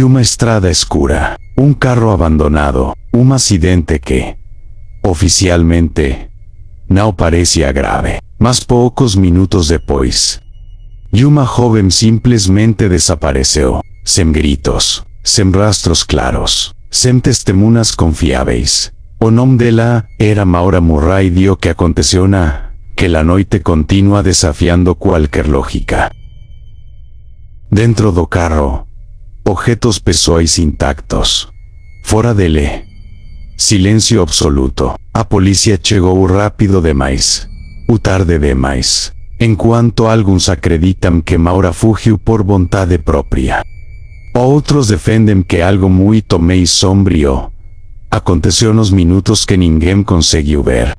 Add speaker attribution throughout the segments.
Speaker 1: Uma estrada escura, un carro abandonado, un accidente que, oficialmente, não parecía grave. Mas pocos minutos depois, Uma joven simplesmente desapareceu, sem gritos, sem rastros claros, sem testemunhas confiáveis. O nome dela era Maura Murray e o que aconteceu naquela noite continua desafiando qualquer lógica. Dentro do carro, objetos pessoais intactos. Fora dele, silêncio absoluto. A polícia chegou rápido demais. O tarde demais. Enquanto alguns acreditam que Maura fugiu por vontade própria. Outros defendem que algo muito mais sombrio aconteceu nos minutos que ninguém conseguiu ver.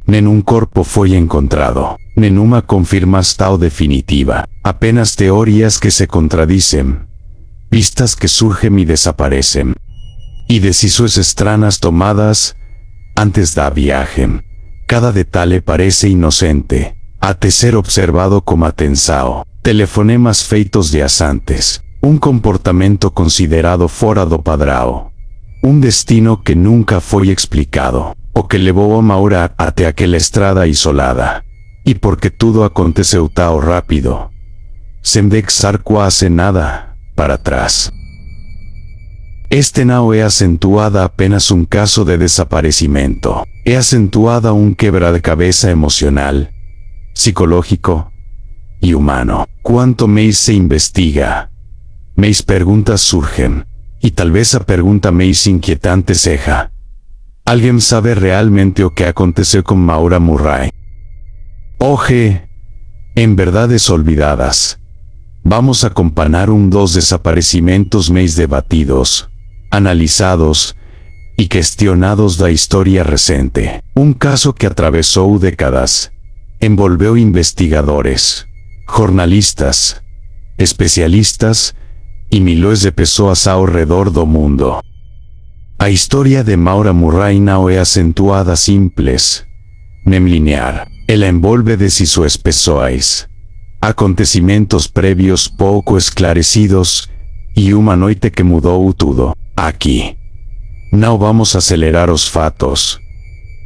Speaker 1: Nenhum corpo foi encontrado. Nenhuma confirmação definitiva. Apenas teorias que se contradicem. Pistas que surgem e desaparecem. E decisões estranhas tomadas antes da viagem. Cada detalhe parece inocente, até ser observado com atenção. Telefonemas feitos dias antes. Comportamento considerado fora do padrão. Destino que nunca foi explicado. O que levou a Maura até aquela estrada isolada. E porque tudo aconteceu tão rápido, sem deixar quase nada para trás. Este não é acentuada apenas caso de desaparecimento. É acentuada quebra-cabeça emocional, psicológico e humano. Quanto mais se investiga, mais perguntas surgem. E talvez a pergunta mais inquietante seja: alguém sabe realmente o que aconteceu com Maura Murray? Hoje, em Verdades Olvidadas, vamos a comparar dos desaparecimentos mais debatidos, analisados e questionados da história recente. Caso que atravessou décadas, envolveu investigadores, jornalistas, especialistas e milhões de pessoas ao redor do mundo. A história de Maura Murray não é acentuada simples, nem linear. Ela envolve decisões pessoais, acontecimentos prévios pouco esclarecidos e uma noite que mudou tudo. Aqui, não vamos acelerar os fatos.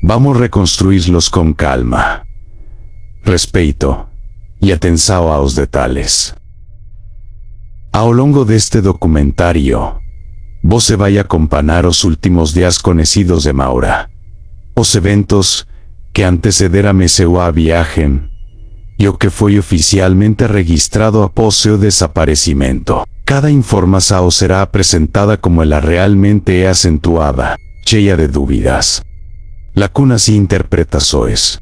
Speaker 1: Vamos reconstruí-los com calma, respeito e atenção aos detalhes. Ao longo deste documentário, você vai acompanhar os últimos dias conhecidos de Maura, os eventos que antecederam a viagem e o que foi oficialmente registrado após seu desaparecimento. Cada informação será apresentada como ela realmente é acentuada, cheia de dúvidas, lacunas e interpretações.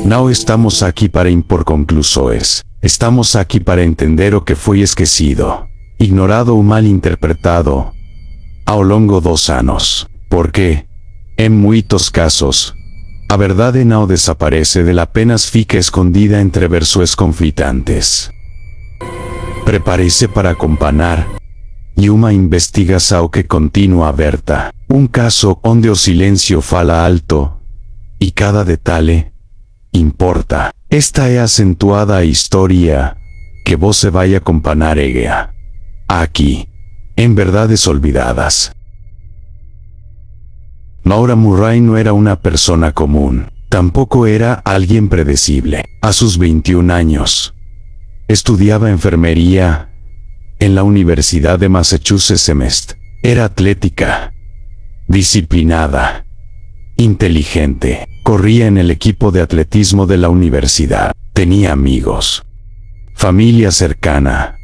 Speaker 1: Não estamos aqui para impor conclusões. Estamos aqui para entender o que foi esquecido, ignorado ou mal interpretado ao longo dos anos. Porque, em muitos casos, a verdade não desaparece, ela apenas fica escondida entre versões conflitantes. Prepare-se para acompanhar uma investigação que continua aberta. Caso onde o silêncio fala alto e cada detalhe importa. Esta é acentuada a história que você vai acompanhar aqui, em Verdades Olvidadas. Maura Murray no era una persona común, tampoco era alguien predecible. A sus 21 años, estudiaba enfermería en la Universidad de Massachusetts. Era atlética, disciplinada, inteligente. Corría en el equipo de atletismo de la universidad. Tenía amigos, familia cercana,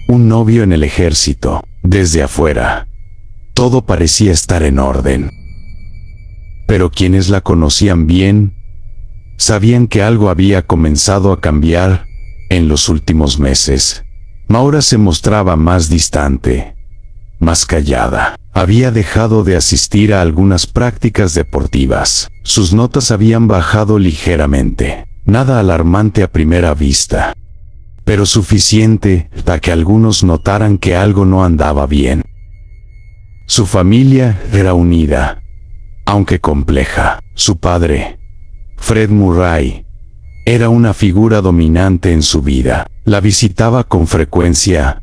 Speaker 1: un novio en el ejército. Desde afuera, todo parecía estar en orden. Pero quienes la conocían bien, sabían que algo había comenzado a cambiar en los últimos meses. Maura se mostraba más distante, más callada. Había dejado de asistir a algunas prácticas deportivas. Sus notas habían bajado ligeramente. Nada alarmante a primera vista, pero suficiente para que algunos notaran que algo no andaba bien. Su familia era unida, aunque compleja. Su padre, Fred Murray, era una figura dominante en su vida. La visitaba con frecuencia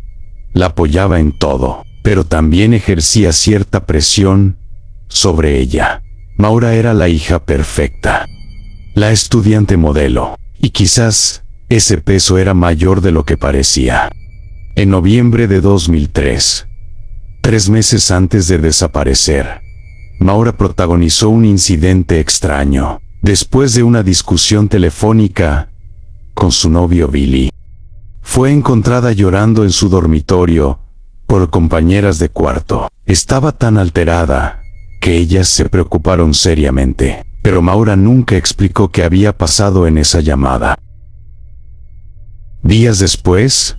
Speaker 1: la apoyaba en todo, pero también ejercía cierta presión sobre ella. Maura era la hija perfecta, la estudiante modelo, y quizás ese peso era mayor de lo que parecía. En noviembre de 2003, 3 meses antes de desaparecer, Maura protagonizó un incidente extraño, después de una discusión telefónica con su novio Billy. Fue encontrada llorando en su dormitorio por compañeras de cuarto. Estaba tan alterada que ellas se preocuparon seriamente, pero Maura nunca explicó qué había pasado en esa llamada. Días después,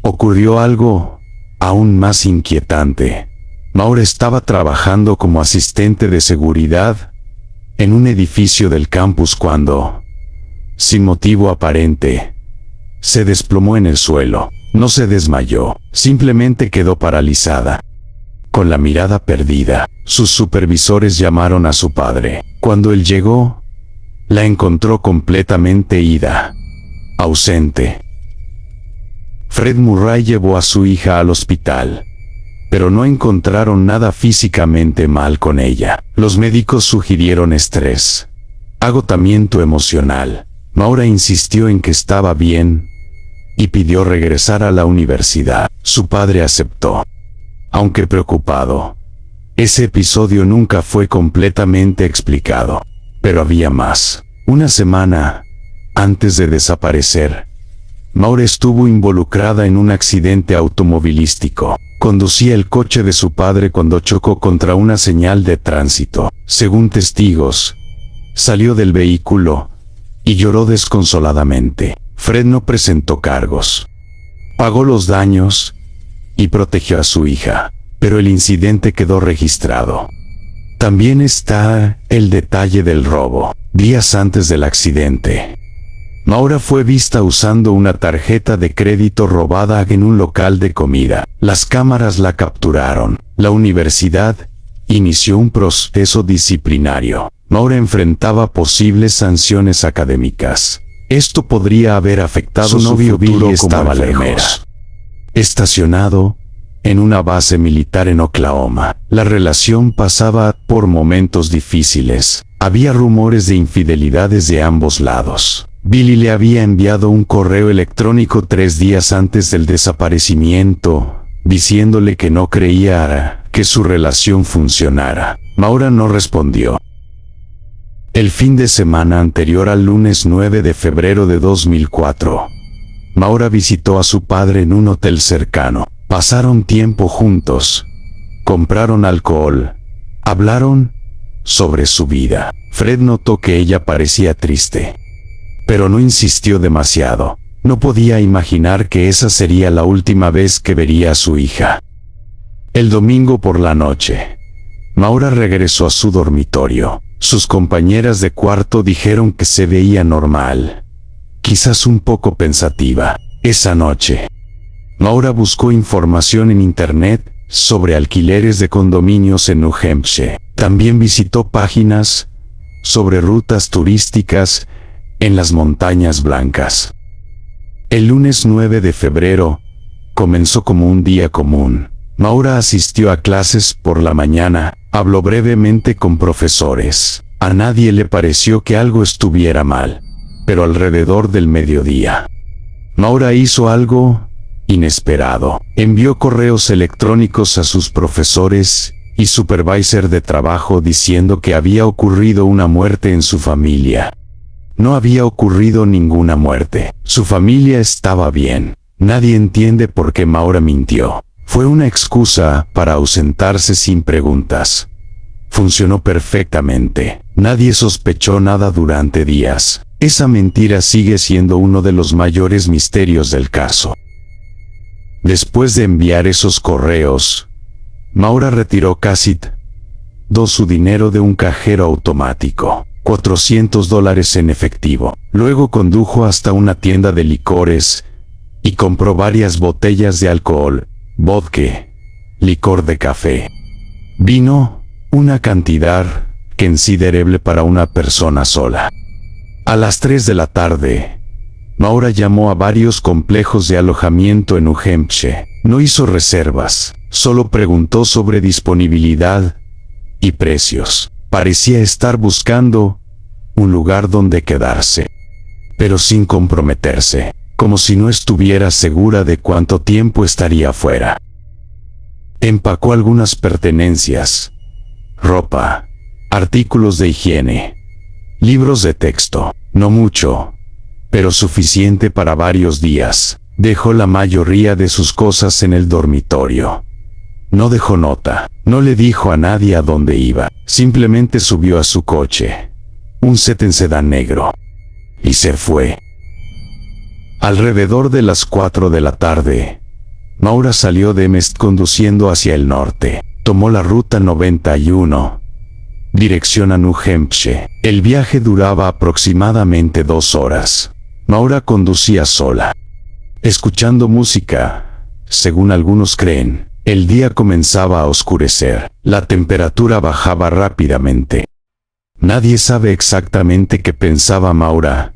Speaker 1: ocurrió algo aún más inquietante. Maura estaba trabajando como asistente de seguridad en un edificio del campus cuando, sin motivo aparente, se desplomó en el suelo. No se desmayó, simplemente quedó paralizada. Con la mirada perdida, sus supervisores llamaron a su padre. Cuando él llegó, la encontró completamente ida, ausente. Fred Murray llevó a su hija al hospital, pero no encontraron nada físicamente mal con ella. Los médicos sugirieron estrés, agotamiento emocional. Maura insistió en que estaba bien y pidió regresar a la universidad. Su padre aceptó, aunque preocupado. Ese episodio nunca fue completamente explicado, pero había más. Una semana antes de desaparecer, Maura estuvo involucrada en un accidente automovilístico. Conducía el coche de su padre cuando chocó contra una señal de tránsito. Según testigos, salió del vehículo y lloró desconsoladamente. Fred no presentó cargos, pagó los daños y protegió a su hija, pero el incidente quedó registrado. También está el detalle del robo. Días antes del accidente, Maura fue vista usando una tarjeta de crédito robada en un local de comida. Las cámaras la capturaron. La universidad inició un proceso disciplinario. Maura enfrentaba posibles sanciones académicas. Esto podría haber afectado su novio Billy. Estaba lejos, estacionado en una base militar en Oklahoma. La relación pasaba por momentos difíciles. Había rumores de infidelidades de ambos lados. Billy le había enviado un correo electrónico 3 días antes del desaparecimiento, diciéndole que no creía que su relación funcionara. Maura no respondió. El fin de semana anterior al lunes 9 de febrero de 2004, Maura visitó a su padre en un hotel cercano. Pasaron tiempo juntos, compraron alcohol, hablaron sobre su vida. Fred notó que ella parecía triste, pero no insistió demasiado. No podía imaginar que esa sería la última vez que vería a su hija. El domingo por la noche, Maura regresó a su dormitorio. Sus compañeras de cuarto dijeron que se veía normal, quizás un poco pensativa. Esa noche, Maura buscó información en internet sobre alquileres de condominios en New Hampshire. También visitó páginas sobre rutas turísticas en las Montañas Blancas. El lunes 9 de febrero comenzó como un día común. Maura asistió a clases por la mañana, habló brevemente con profesores. A nadie le pareció que algo estuviera mal, pero alrededor del mediodía, Maura hizo algo inesperado. Envió correos electrónicos a sus profesores y supervisor de trabajo diciendo que había ocurrido una muerte en su familia. No había ocurrido ninguna muerte. Su familia estaba bien. Nadie entiende por qué Maura mintió. Fue una excusa para ausentarse sin preguntas. Funcionó perfectamente. Nadie sospechó nada durante días. Esa mentira sigue siendo uno de los mayores misterios del caso. Después de enviar esos correos, Maura retiró casi todo su dinero de un cajero automático, $400 en efectivo. Luego condujo hasta una tienda de licores y compró varias botellas de alcohol, vodka, licor de café, vino, una cantidad considerable para una persona sola. A las 3 de la tarde, Maura llamó a varios complejos de alojamiento en New Hampshire. No hizo reservas, solo preguntó sobre disponibilidad y precios. Parecía estar buscando un lugar donde quedarse, pero sin comprometerse, como si no estuviera segura de cuánto tiempo estaría fuera. Empacó algunas pertenencias, ropa, artículos de higiene, libros de texto, no mucho, pero suficiente para varios días. Dejó la mayoría de sus cosas en el dormitorio. No dejó nota, no le dijo a nadie a dónde iba, simplemente subió a su coche, un sedán negro, y se fue. Alrededor de las 4 de la tarde, Maura salió de Mest conduciendo hacia el norte. Tomó la ruta 91, dirección a New Hampshire. El viaje duraba aproximadamente 2 horas. Maura conducía sola, escuchando música. Según algunos creen, el día comenzaba a oscurecer. La temperatura bajaba rápidamente. Nadie sabe exactamente qué pensaba Maura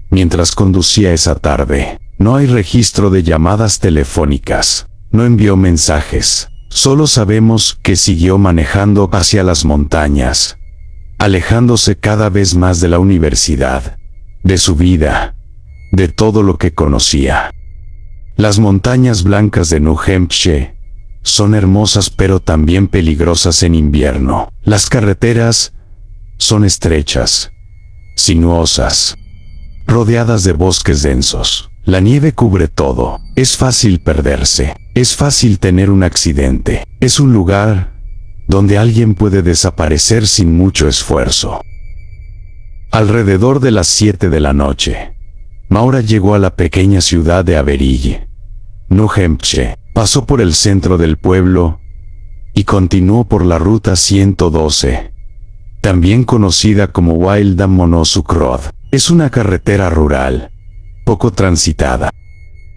Speaker 1: mientras conducía esa tarde. No hay registro de llamadas telefónicas. No envió mensajes. Solo sabemos que siguió manejando hacia las montañas, alejándose cada vez más de la universidad, de su vida, de todo lo que conocía. Las montañas blancas de New Hampshire son hermosas pero también peligrosas en invierno. Las carreteras son estrechas, sinuosas, rodeadas de bosques densos. La nieve cubre todo. Es fácil perderse. Es fácil tener un accidente. Es un lugar donde alguien puede desaparecer sin mucho esfuerzo. Alrededor de las 7 de la noche, Maura llegó a la pequeña ciudad de Aberille, New Hampshire. Pasó por el centro del pueblo y continuó por la ruta 112, también conocida como Wildam Monosuk Road. Es una carretera rural, poco transitada,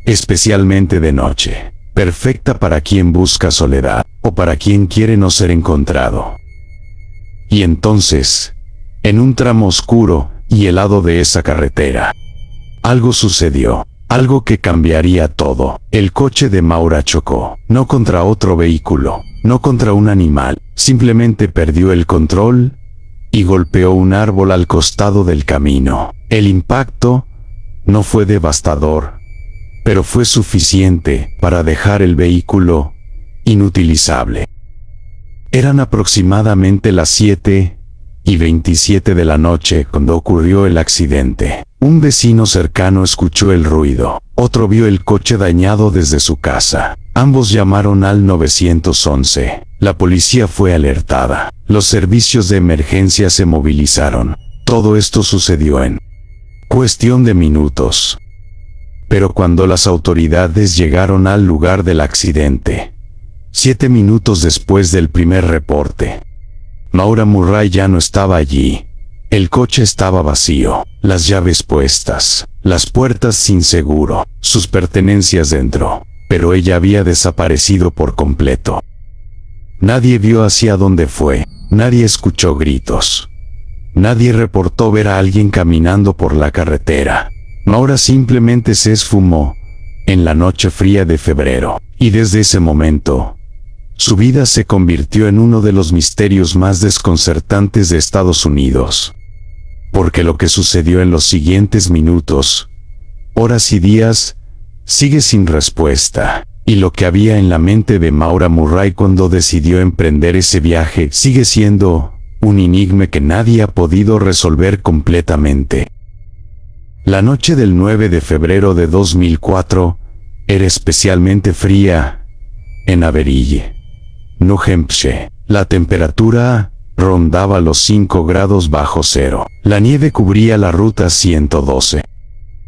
Speaker 1: especialmente de noche, perfecta para quien busca soledad o para quien quiere no ser encontrado. Y entonces, en un tramo oscuro y helado de esa carretera, algo sucedió, algo que cambiaría todo. El coche de Maura chocó, no contra otro vehículo, no contra un animal, simplemente perdió el control y golpeó un árbol al costado del camino. El impacto no fue devastador, pero fue suficiente para dejar el vehículo inutilizable. Eran aproximadamente las 7:27 de la noche cuando ocurrió el accidente. Un vecino cercano escuchó el ruido. Otro vio el coche dañado desde su casa. Ambos llamaron al 911. La policía fue alertada. Los servicios de emergencia se movilizaron. Todo esto sucedió en cuestión de minutos. Pero cuando las autoridades llegaron al lugar del accidente, 7 minutos después del primer reporte, Maura Murray ya no estaba allí. El coche estaba vacío, las llaves puestas, las puertas sin seguro, sus pertenencias dentro, pero ella había desaparecido por completo. Nadie vio hacia dónde fue, nadie escuchó gritos. Nadie reportó ver a alguien caminando por la carretera. Maura simplemente se esfumó en la noche fría de febrero, y desde ese momento, su vida se convirtió en uno de los misterios más desconcertantes de Estados Unidos. Porque lo que sucedió en los siguientes minutos, horas y días, sigue sin respuesta. Y lo que había en la mente de Maura Murray cuando decidió emprender ese viaje sigue siendo un enigma que nadie ha podido resolver completamente. La noche del 9 de febrero de 2004 era especialmente fría en Aberille, New Hampshire. La temperatura rondaba los 5 grados bajo cero. La nieve cubría la ruta 112,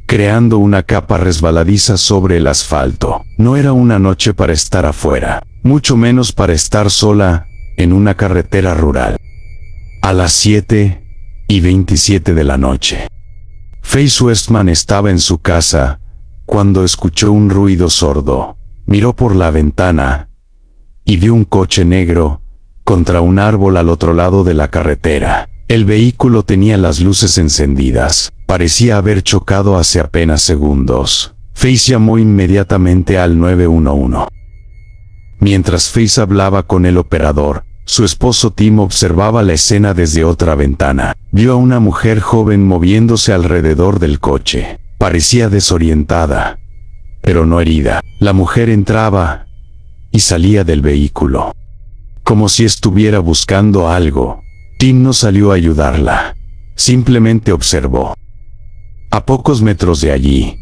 Speaker 1: creando una capa resbaladiza sobre el asfalto. No era una noche para estar afuera, mucho menos para estar sola en una carretera rural. A las 7:27 de la noche, Faith Westman estaba en su casa cuando escuchó un ruido sordo. Miró por la ventana y vio un coche negro contra un árbol al otro lado de la carretera. El vehículo tenía las luces encendidas. Parecía haber chocado hace apenas segundos. Face llamó inmediatamente al 911. Mientras Face hablaba con el operador, su esposo Tim observaba la escena desde otra ventana. Vio a una mujer joven moviéndose alrededor del coche. Parecía desorientada, pero no herida. La mujer entraba y salía del vehículo, como si estuviera buscando algo. Tim no salió a ayudarla, simplemente observó. A pocos metros de allí,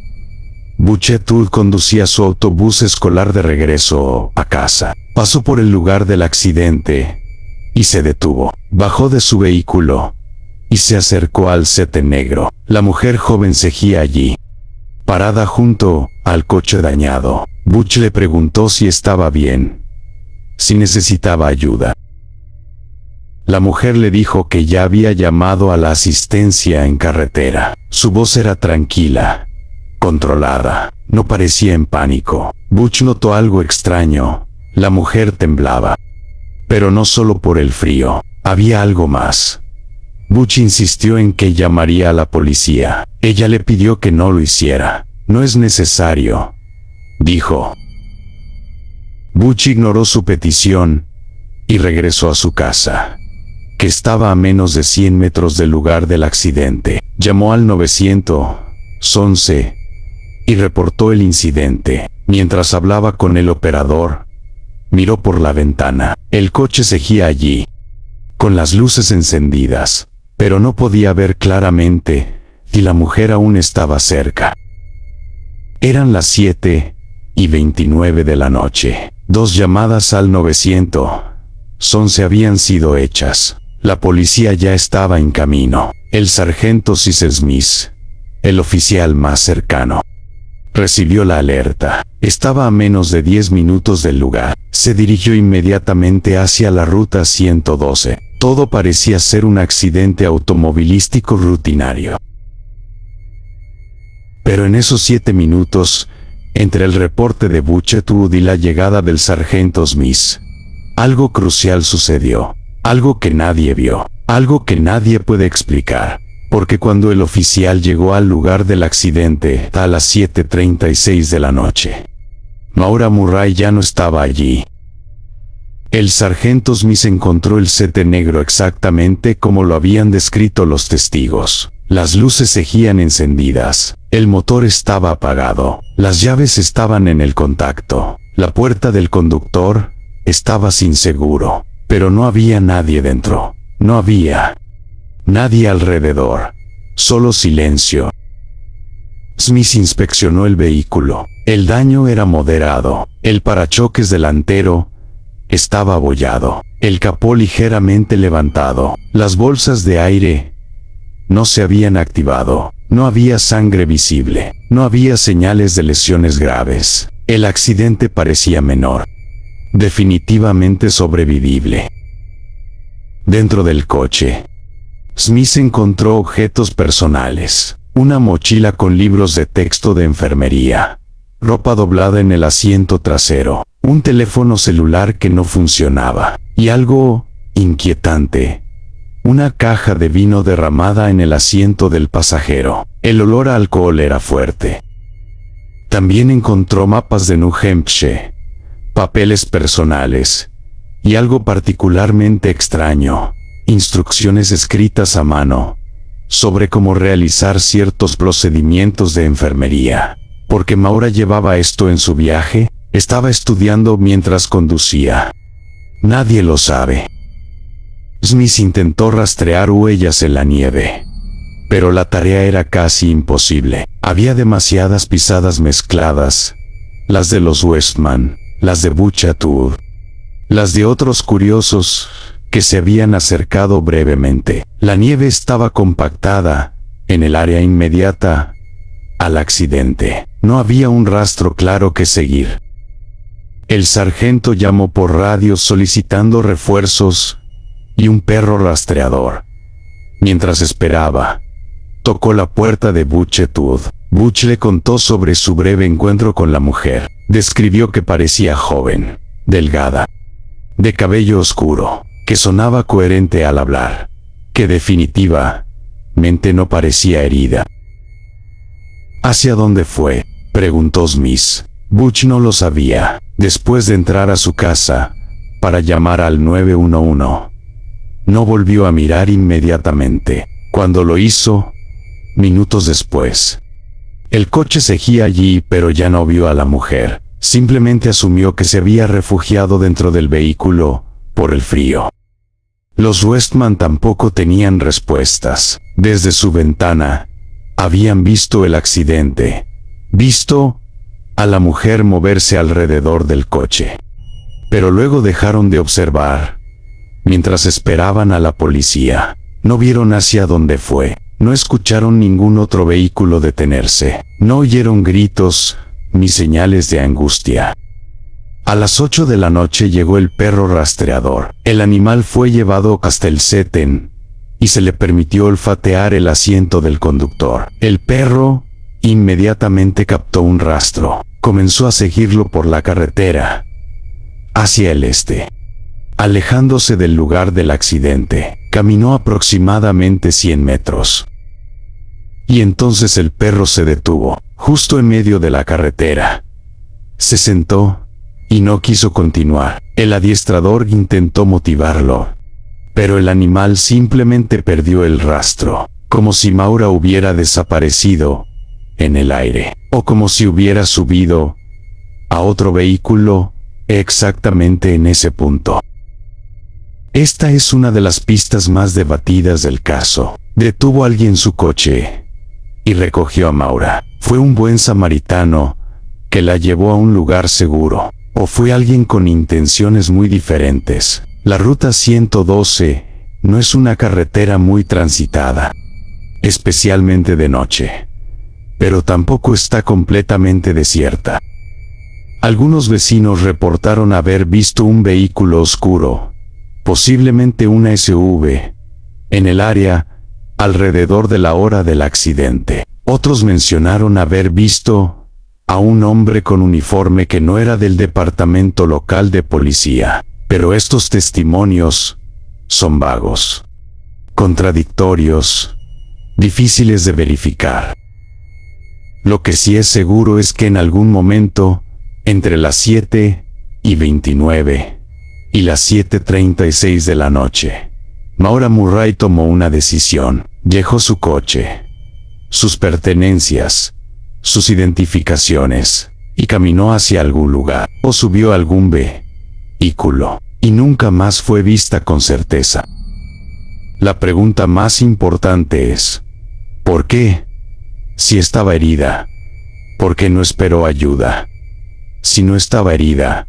Speaker 1: Buchetud conducía su autobús escolar de regreso a casa. Pasó por el lugar del accidente y se detuvo. Bajó de su vehículo y se acercó al sete negro. La mujer joven seguía allí, parada junto al coche dañado. Butch le preguntó si estaba bien, si necesitaba ayuda. La mujer le dijo que ya había llamado a la asistencia en carretera. Su voz era tranquila, controlada, no parecía en pánico. Butch notó algo extraño. La mujer temblaba, pero no solo por el frío, había algo más. Butch insistió en que llamaría a la policía. Ella le pidió que no lo hiciera. No es necesario, dijo. Butch ignoró su petición y regresó a su casa, que estaba a menos de 100 metros del lugar del accidente. Llamó al 911 y reportó el incidente. Mientras hablaba con el operador, miró por la ventana. El coche seguía allí, con las luces encendidas, pero no podía ver claramente y la mujer aún estaba cerca. Eran las 7:29 de la noche. 2 llamadas al 911 habían sido hechas. La policía ya estaba en camino. El sargento Cecil Smith, el oficial más cercano, recibió la alerta. Estaba a menos de 10 minutos del lugar. Se dirigió inmediatamente hacia la ruta 112. Todo parecía ser un accidente automovilístico rutinario. Pero en esos 7 minutos, entre el reporte de Buchetud y la llegada del sargento Smith, algo crucial sucedió. Algo que nadie vio. Algo que nadie puede explicar. Porque cuando el oficial llegó al lugar del accidente a las 7:36 de la noche, Maura Murray ya no estaba allí. El sargento Smith encontró el sete negro exactamente como lo habían descrito los testigos. Las luces seguían encendidas. El motor estaba apagado. Las llaves estaban en el contacto. La puerta del conductor estaba sin seguro. Pero no había nadie dentro. No había nadie alrededor. Solo silencio. Smith inspeccionó el vehículo. El daño era moderado. El parachoques delantero estaba abollado. El capó ligeramente levantado. Las bolsas de aire no se habían activado. No había sangre visible. No había señales de lesiones graves. El accidente parecía menor. Definitivamente sobrevivible. Dentro del coche, Smith encontró objetos personales. Una mochila con libros de texto de enfermería. Ropa doblada en el asiento trasero. Un teléfono celular que no funcionaba. Y algo inquietante. Una caja de vino derramada en el asiento del pasajero. El olor a alcohol era fuerte. También encontró mapas de New Hampshire, papeles personales, y algo particularmente extraño, instrucciones escritas a mano, sobre cómo realizar ciertos procedimientos de enfermería. Porque Maura llevaba esto en su viaje, estaba estudiando mientras conducía. Nadie lo sabe. Smith intentó rastrear huellas en la nieve, pero la tarea era casi imposible. Había demasiadas pisadas mezcladas, las de los Westman, las de Buchetud, las de otros curiosos que se habían acercado brevemente. La nieve estaba compactada en el área inmediata al accidente. No había un rastro claro que seguir. El sargento llamó por radio solicitando refuerzos y un perro rastreador. Mientras esperaba, tocó la puerta de Buchetud. Butch le contó sobre su breve encuentro con la mujer. Describió que parecía joven, delgada, de cabello oscuro, que sonaba coherente al hablar, que definitivamente no parecía herida. ¿Hacia dónde fue?, preguntó Smith. Butch no lo sabía. Después de entrar a su casa para llamar al 911, no volvió a mirar inmediatamente. Cuando lo hizo, minutos después, el coche seguía allí, pero ya no vio a la mujer. Simplemente asumió que se había refugiado dentro del vehículo por el frío. Los Westman tampoco tenían respuestas. Desde su ventana, habían visto el accidente, visto a la mujer moverse alrededor del coche. Pero luego dejaron de observar. Mientras esperaban a la policía, no vieron hacia dónde fue. No escucharon ningún otro vehículo detenerse. No oyeron gritos ni señales de angustia. A las 8 de la noche llegó el perro rastreador. El animal fue llevado hasta el setén y se le permitió olfatear el asiento del conductor. El perro inmediatamente captó un rastro. Comenzó a seguirlo por la carretera hacia el este. Alejándose del lugar del accidente, caminó aproximadamente 100 metros. Y entonces el perro se detuvo, justo en medio de la carretera. Se sentó y no quiso continuar. El adiestrador intentó motivarlo, pero el animal simplemente perdió el rastro, como si Maura hubiera desaparecido en el aire, o como si hubiera subido a otro vehículo exactamente en ese punto. Esta es una de las pistas más debatidas del caso. ¿Detuvo alguien su coche y recogió a Maura? ¿Fue un buen samaritano que la llevó a un lugar seguro? ¿O fue alguien con intenciones muy diferentes? La ruta 112 no es una carretera muy transitada, especialmente de noche, pero tampoco está completamente desierta. Algunos vecinos reportaron haber visto un vehículo oscuro, posiblemente una SUV, en el área alrededor de la hora del accidente. Otros mencionaron haber visto a un hombre con uniforme que no era del departamento local de policía, pero estos testimonios son vagos, contradictorios, difíciles de verificar. Lo que sí es seguro es que en algún momento, entre las 7:29 y las 7:36 de la noche, Maura Murray tomó una decisión. Dejó su coche, sus pertenencias, sus identificaciones, y caminó hacia algún lugar, o subió a algún vehículo, y nunca más fue vista con certeza. La pregunta más importante es, ¿por qué? Si estaba herida, ¿por qué no esperó ayuda? Si no estaba herida,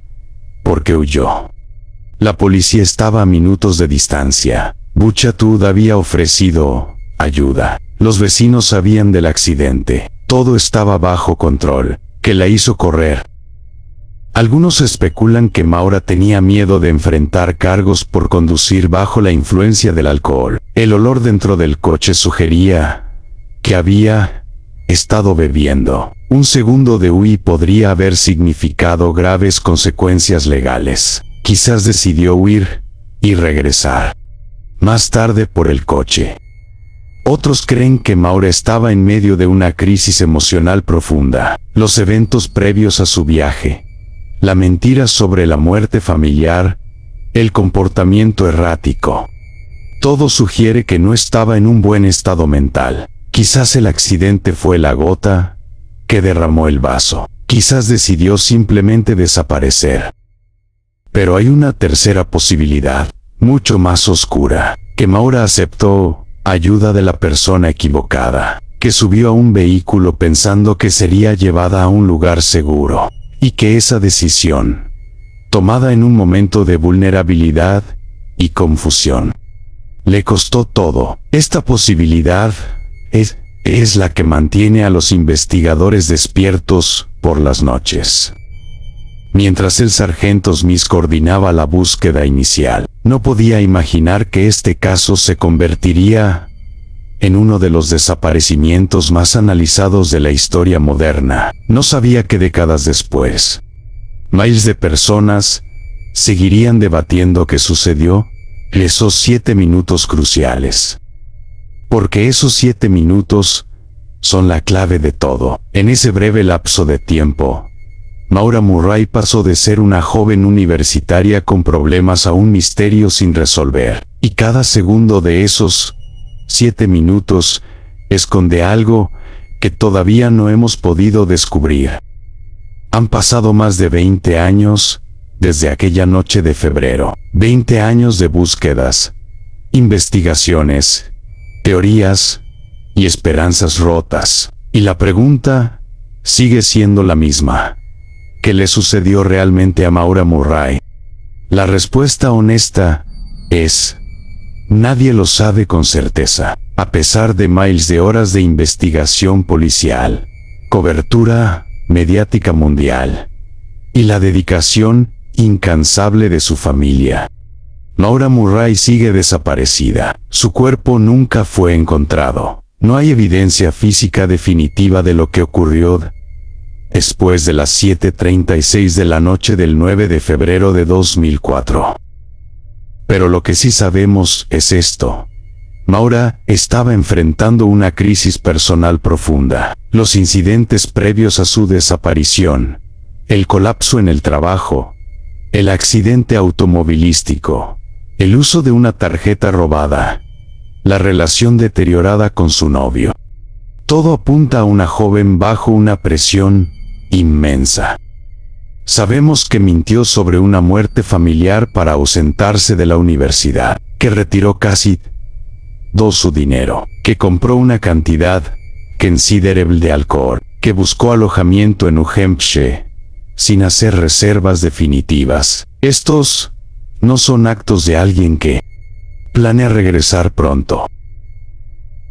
Speaker 1: ¿por qué huyó? La policía estaba a minutos de distancia. Butch Atwood había ofrecido ayuda. Los vecinos sabían del accidente. Todo estaba bajo control, que la hizo correr. Algunos especulan que Maura tenía miedo de enfrentar cargos por conducir bajo la influencia del alcohol. El olor dentro del coche sugería que había estado bebiendo. Un segundo de huir podría haber significado graves consecuencias legales. Quizás decidió huir y regresar más tarde por el coche. Otros creen que Maura estaba en medio de una crisis emocional profunda. Los eventos previos a su viaje, la mentira sobre la muerte familiar, el comportamiento errático, todo sugiere que no estaba en un buen estado mental. Quizás el accidente fue la gota que derramó el vaso. Quizás decidió simplemente desaparecer. Pero hay una tercera posibilidad, mucho más oscura, que Maura aceptó ayuda de la persona equivocada, que subió a un vehículo pensando que sería llevada a un lugar seguro, y que esa decisión, tomada en un momento de vulnerabilidad y confusión, le costó todo. Esta posibilidad es la que mantiene a los investigadores despiertos por las noches. Mientras el sargento Smith coordinaba la búsqueda inicial, no podía imaginar que este caso se convertiría en uno de los desaparecimientos más analizados de la historia moderna. No sabía que décadas después, miles de personas seguirían debatiendo qué sucedió esos 7 minutos cruciales. Porque esos 7 minutos son la clave de todo. En ese breve lapso de tiempo, Maura Murray pasó de ser una joven universitaria con problemas a un misterio sin resolver. Y cada segundo de esos 7 minutos esconde algo que todavía no hemos podido descubrir. Han pasado más de 20 años desde aquella noche de febrero. 20 años de búsquedas, investigaciones, teorías y esperanzas rotas. Y la pregunta sigue siendo la misma. ¿Qué le sucedió realmente a Maura Murray? La respuesta honesta es: nadie lo sabe con certeza. A pesar de miles de horas de investigación policial, cobertura mediática mundial y la dedicación incansable de su familia, Maura Murray sigue desaparecida. Su cuerpo nunca fue encontrado. No hay evidencia física definitiva de lo que ocurrió después de las 7:36 de la noche del 9 de febrero de 2004. Pero lo que sí sabemos es esto: Maura estaba enfrentando una crisis personal profunda. Los incidentes previos a su desaparición, el colapso en el trabajo, el accidente automovilístico, el uso de una tarjeta robada, la relación deteriorada con su novio. Todo apunta a una joven bajo una presión inmensa. Sabemos que mintió sobre una muerte familiar para ausentarse de la universidad, que retiró casi todo su dinero, que compró una cantidad considerable de alcohol, que buscó alojamiento en New Hampshire sin hacer reservas definitivas. Estos no son actos de alguien que planea regresar pronto.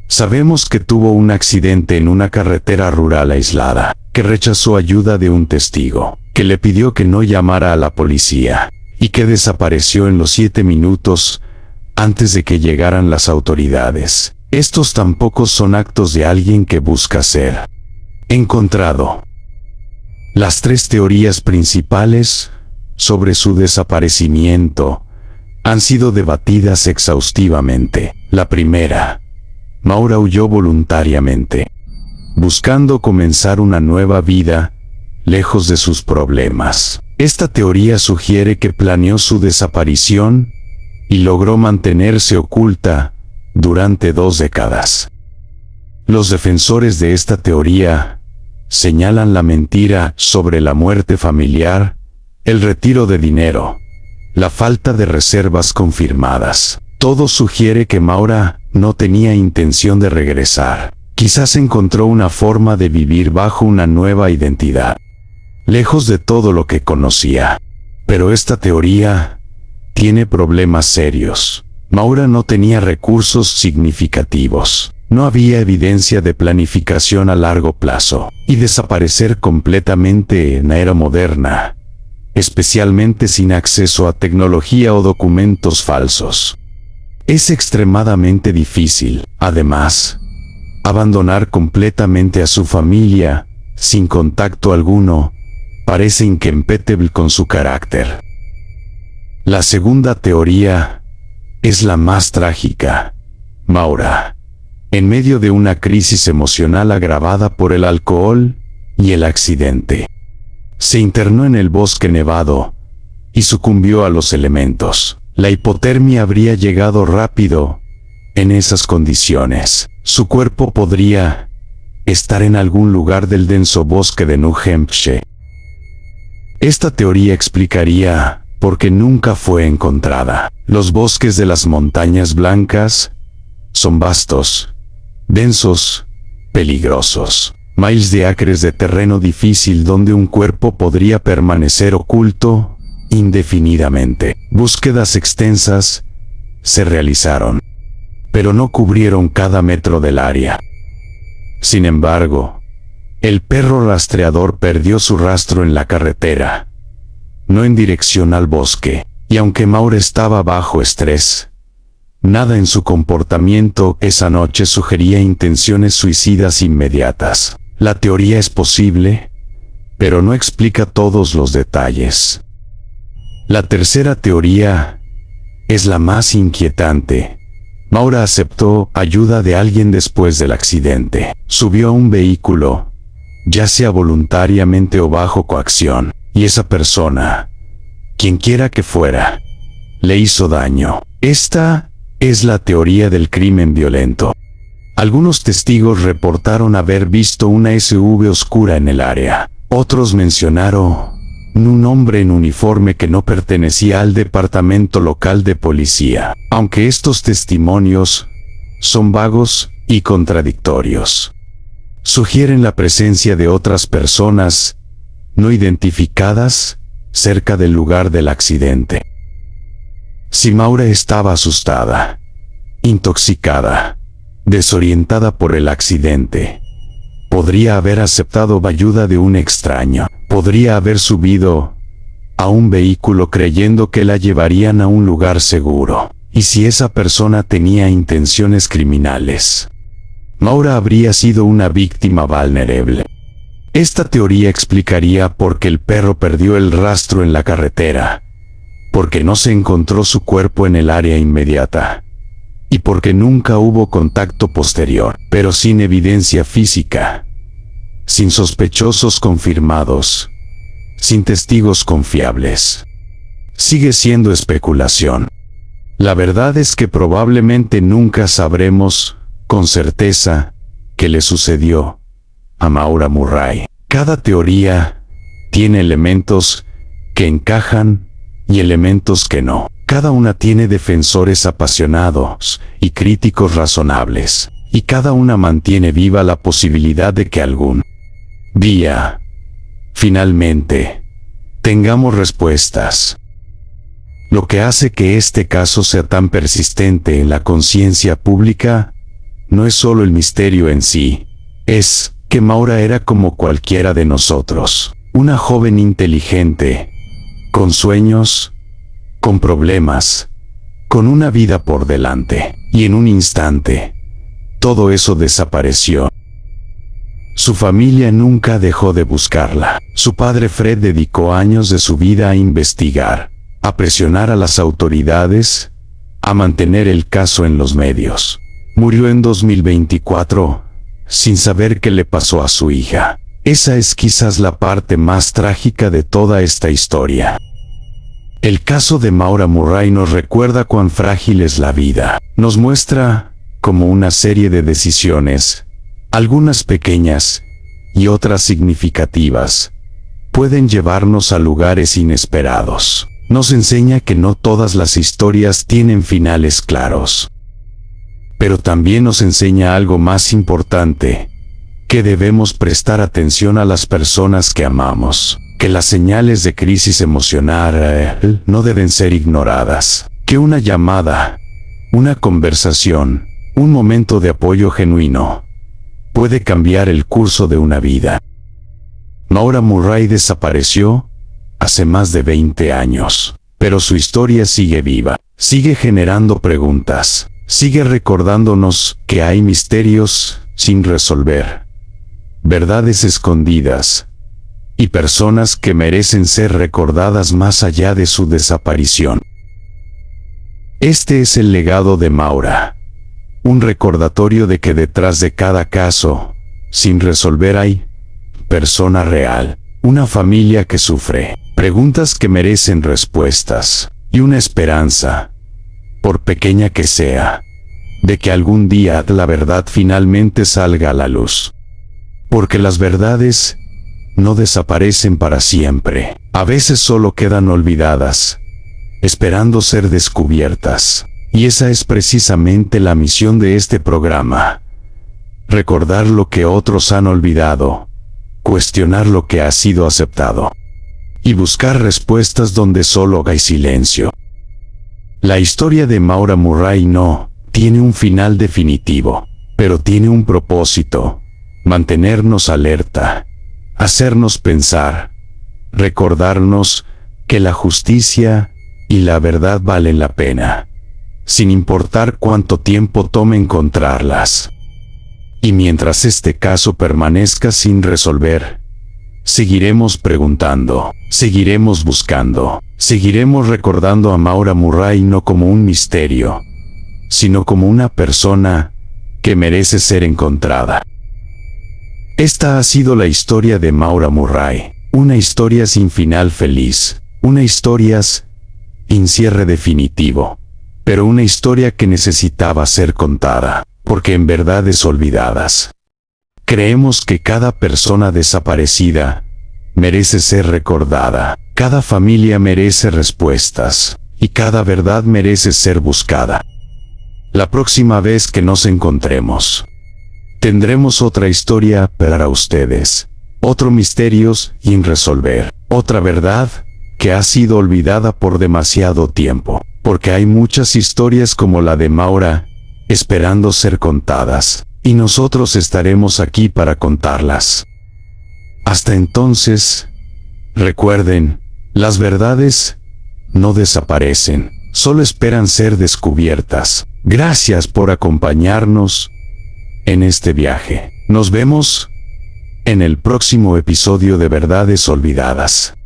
Speaker 1: Sabemos que tuvo un accidente en una carretera rural aislada, que rechazó ayuda de un testigo, que le pidió que no llamara a la policía, y que desapareció en los 7 minutos antes de que llegaran las autoridades. Estos tampoco son actos de alguien que busca ser encontrado. Las 3 teorías principales sobre su desaparecimiento han sido debatidas exhaustivamente. La primera: Maura huyó voluntariamente, buscando comenzar una nueva vida lejos de sus problemas. Esta teoría sugiere que planeó su desaparición y logró mantenerse oculta durante 2 décadas. Los defensores de esta teoría señalan la mentira sobre la muerte familiar, el retiro de dinero, la falta de reservas confirmadas. Todo sugiere que Maura no tenía intención de regresar. Quizás encontró una forma de vivir bajo una nueva identidad, lejos de todo lo que conocía. Pero esta teoría tiene problemas serios. Maura no tenía recursos significativos. No había evidencia de planificación a largo plazo. Y desaparecer completamente en la era moderna, especialmente sin acceso a tecnología o documentos falsos, es extremadamente difícil. Además, abandonar completamente a su familia, sin contacto alguno, parece incompatible con su carácter. La segunda teoría es la más trágica. Maura, en medio de una crisis emocional agravada por el alcohol y el accidente, se internó en el bosque nevado y sucumbió a los elementos. La hipotermia habría llegado rápido. En esas condiciones, su cuerpo podría estar en algún lugar del denso bosque de New Hampshire. Esta teoría explicaría por qué nunca fue encontrada. Los bosques de las Montañas Blancas son vastos, densos, peligrosos. Miles de acres de terreno difícil donde un cuerpo podría permanecer oculto indefinidamente. Búsquedas extensas se realizaron, pero no cubrieron cada metro del área. Sin embargo, el perro rastreador perdió su rastro en la carretera, no en dirección al bosque, y aunque Maura estaba bajo estrés, nada en su comportamiento esa noche sugería intenciones suicidas inmediatas. La teoría es posible, pero no explica todos los detalles. La tercera teoría es la más inquietante. Maura aceptó ayuda de alguien después del accidente. Subió a un vehículo, ya sea voluntariamente o bajo coacción, y esa persona, quien quiera que fuera, le hizo daño. Esta es la teoría del crimen violento. Algunos testigos reportaron haber visto una SUV oscura en el área. Otros mencionaron un hombre en uniforme que no pertenecía al departamento local de policía. Aunque estos testimonios son vagos y contradictorios, sugieren la presencia de otras personas no identificadas cerca del lugar del accidente. Si Maura estaba asustada, intoxicada, desorientada por el accidente, podría haber aceptado ayuda de un extraño. Podría haber subido a un vehículo creyendo que la llevarían a un lugar seguro. Y si esa persona tenía intenciones criminales, Maura habría sido una víctima vulnerable. Esta teoría explicaría por qué el perro perdió el rastro en la carretera, porque no se encontró su cuerpo en el área inmediata, y porque nunca hubo contacto posterior, pero sin evidencia física, sin sospechosos confirmados, sin testigos confiables. Sigue siendo especulación. La verdad es que probablemente nunca sabremos con certeza qué le sucedió a Maura Murray. Cada teoría tiene elementos que encajan y elementos que no. Cada una tiene defensores apasionados y críticos razonables, y cada una mantiene viva la posibilidad de que algún día, finalmente, tengamos respuestas. Lo que hace que este caso sea tan persistente en la conciencia pública no es solo el misterio en sí, es que Maura era como cualquiera de nosotros, una joven inteligente, con sueños, con problemas, con una vida por delante, y en un instante, todo eso desapareció. Su familia nunca dejó de buscarla. Su padre Fred dedicó años de su vida a investigar, a presionar a las autoridades, a mantener el caso en los medios. Murió en 2024, sin saber qué le pasó a su hija. Esa es quizás la parte más trágica de toda esta historia. El caso de Maura Murray nos recuerda cuán frágil es la vida. Nos muestra como una serie de decisiones, algunas pequeñas y otras significativas, pueden llevarnos a lugares inesperados. Nos enseña que no todas las historias tienen finales claros. Pero también nos enseña algo más importante, que debemos prestar atención a las personas que amamos, que las señales de crisis emocional no deben ser ignoradas, que una llamada, una conversación, un momento de apoyo genuino, puede cambiar el curso de una vida. Maura Murray desapareció hace más de 20 años, pero su historia sigue viva, sigue generando preguntas, sigue recordándonos que hay misterios sin resolver, verdades escondidas, y personas que merecen ser recordadas más allá de su desaparición. Este es el legado de Maura, un recordatorio de que detrás de cada caso, sin resolver hay persona real, una familia que sufre, preguntas que merecen respuestas, y una esperanza, por pequeña que sea, de que algún día la verdad finalmente salga a la luz. Porque las verdades no desaparecen para siempre, a veces solo quedan olvidadas, esperando ser descubiertas. Y esa es precisamente la misión de este programa: recordar lo que otros han olvidado, cuestionar lo que ha sido aceptado, y buscar respuestas donde solo hay silencio. La historia de Maura Murray no tiene un final definitivo, pero tiene un propósito: mantenernos alerta, hacernos pensar, recordarnos que la justicia y la verdad valen la pena, sin importar cuánto tiempo tome encontrarlas. Y mientras este caso permanezca sin resolver, seguiremos preguntando, seguiremos buscando, seguiremos recordando a Maura Murray no como un misterio, sino como una persona que merece ser encontrada. Esta ha sido la historia de Maura Murray, una historia sin final feliz, una historia sin cierre definitivo, pero una historia que necesitaba ser contada, porque en verdades olvidadas. Creemos que cada persona desaparecida merece ser recordada, cada familia merece respuestas, y cada verdad merece ser buscada. La próxima vez que nos encontremos, tendremos otra historia para ustedes, otro misterio sin resolver, otra verdad que ha sido olvidada por demasiado tiempo, porque hay muchas historias como la de Maura, esperando ser contadas, y nosotros estaremos aquí para contarlas. Hasta entonces, recuerden, las verdades no desaparecen, solo esperan ser descubiertas. Gracias por acompañarnos en este viaje. Nos vemos en el próximo episodio de Verdades Olvidadas.